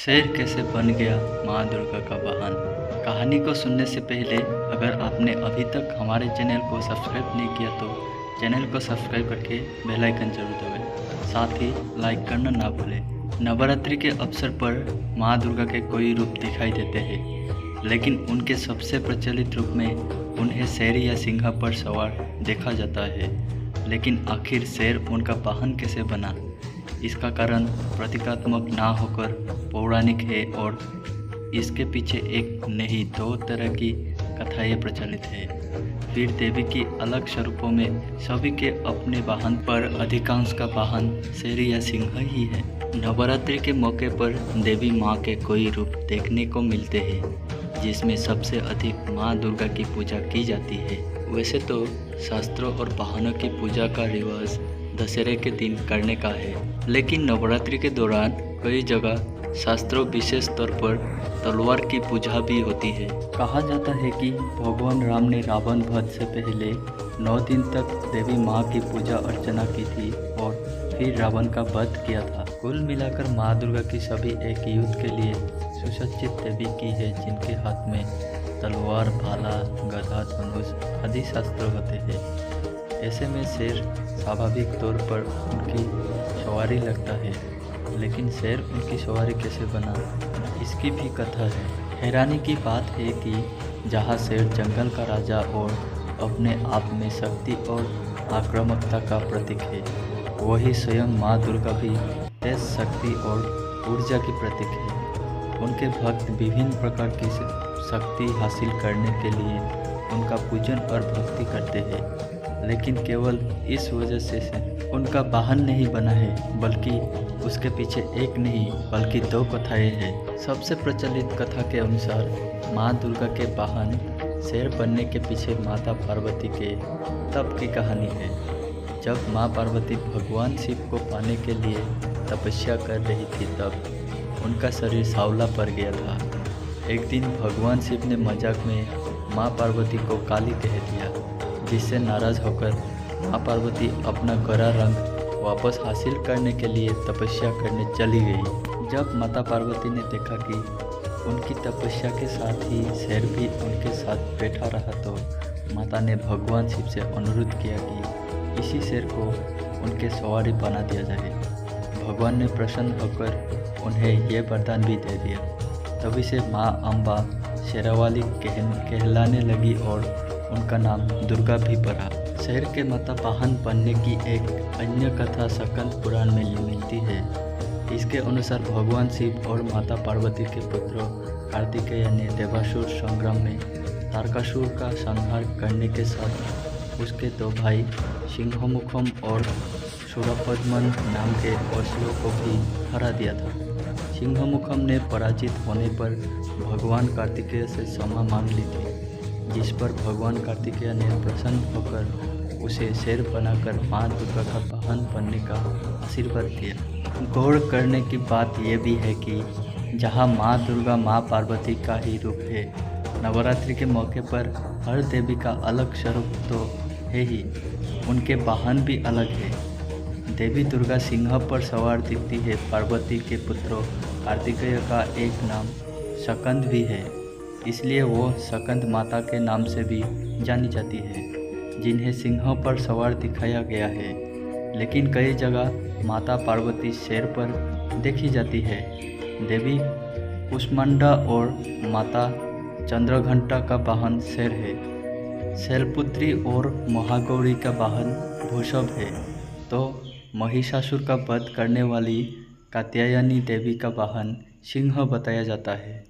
शेर कैसे बन गया माँ दुर्गा का वाहन। कहानी को सुनने से पहले अगर आपने अभी तक हमारे चैनल को सब्सक्राइब नहीं किया तो चैनल को सब्सक्राइब करके बेल आइकन जरूर दबाएं, साथ ही लाइक करना ना भूलें। नवरात्रि के अवसर पर माँ दुर्गा के कई रूप दिखाई देते हैं, लेकिन उनके सबसे प्रचलित रूप में उन्हें शेर या सिंह पर सवार देखा जाता है। लेकिन आखिर शेर उनका वाहन कैसे बना, इसका कारण प्रतीकात्मक ना होकर पौराणिक है और इसके पीछे एक नहीं दो तरह की कथाएं प्रचलित है। फिर देवी की अलग स्वरूपों में सभी के अपने वाहन पर अधिकांश का वाहन शेर या सिंह ही है। नवरात्रि के मौके पर देवी माँ के कई रूप देखने को मिलते हैं, जिसमें सबसे अधिक माँ दुर्गा की पूजा की जाती है। वैसे तो शास्त्रों और वाहनों की पूजा का रिवाज दशहरे के दिन करने का है, लेकिन नवरात्रि के दौरान कई जगह शास्त्रों विशेष तौर पर तलवार की पूजा भी होती है। कहा जाता है कि भगवान राम ने रावण वध से पहले 9 दिन तक देवी माँ की पूजा अर्चना की थी और फिर रावण का वध किया था। कुल मिलाकर माँ दुर्गा की सभी एक युद्ध के लिए सुसज्जित देवी की है, जिनके हाथ में तलवार, भाला, गदा, धनुष आदि शस्त्र होते हैं। ऐसे में शेर स्वाभाविक तौर पर उनकी सवारी लगता है, लेकिन शेर उनकी सवारी कैसे बना, इसकी भी कथा है। हैरानी की बात है कि जहाँ शेर जंगल का राजा और अपने आप में शक्ति और आक्रामकता का प्रतीक है, वही स्वयं माँ दुर्गा भी तेज शक्ति और ऊर्जा की प्रतीक है। उनके भक्त विभिन्न प्रकार की शक्ति हासिल करने के लिए उनका पूजन और भक्ति करते हैं, लेकिन केवल इस वजह से उनका वाहन नहीं बना है, बल्कि उसके पीछे एक नहीं बल्कि 2 कथाएं हैं। सबसे प्रचलित कथा के अनुसार माँ दुर्गा के वाहन शेर बनने के पीछे माता पार्वती के तप की कहानी है। जब माँ पार्वती भगवान शिव को पाने के लिए तपस्या कर रही थी, तब उनका शरीर सांवला पड़ गया था। एक दिन भगवान शिव ने मजाक में माँ पार्वती को काली कह दिया, जिससे नाराज होकर माँ पार्वती अपना गोरा रंग वापस हासिल करने के लिए तपस्या करने चली गई। जब माता पार्वती ने देखा कि उनकी तपस्या के साथ ही शेर भी उनके साथ बैठा रहा, तो माता ने भगवान शिव से अनुरोध किया कि इसी शेर को उनके सवारी बना दिया जाए। भगवान ने प्रसन्न होकर उन्हें यह वरदान भी दे दिया। तभी से माँ अम्बा शेरावाली कहलाने लगी और उनका नाम दुर्गा भी पड़ा। शेर के माता वाहन बनने की एक अन्य कथा स्कंद पुराण में मिलती है। इसके अनुसार भगवान शिव और माता पार्वती के पुत्र कार्तिकेय ने देवासुर संग्राम में तारकासुर का संहार करने के साथ उसके 2 भाई सिंहमुखम और शूरपद्मन नाम के असुरों को भी हरा दिया था। सिंहमुखम ने पराजित होने पर भगवान कार्तिकेय से क्षमा मांग ली थी, जिस पर भगवान कार्तिकेय ने प्रसन्न होकर उसे शेर बनाकर माँ दुर्गा का वाहन बनने का आशीर्वाद दिया। गौर करने की बात यह भी है कि जहाँ माँ दुर्गा माँ पार्वती का ही रूप है, नवरात्रि के मौके पर हर देवी का अलग स्वरूप तो है ही, उनके वाहन भी अलग है। देवी दुर्गा सिंह पर सवार दिखती है। पार्वती के पुत्र कार्तिकेय का एक नाम स्कंद भी है, इसलिए वो स्कंद माता के नाम से भी जानी जाती है, जिन्हें सिंह पर सवार दिखाया गया है। लेकिन कई जगह माता पार्वती शेर पर देखी जाती है। देवी कुष्मांडा और माता चंद्रघंटा का वाहन शेर है। शैलपुत्री और महागौरी का वाहन वृषभ है, तो महिषासुर का वध करने वाली कात्यायनी देवी का वाहन सिंह बताया जाता है।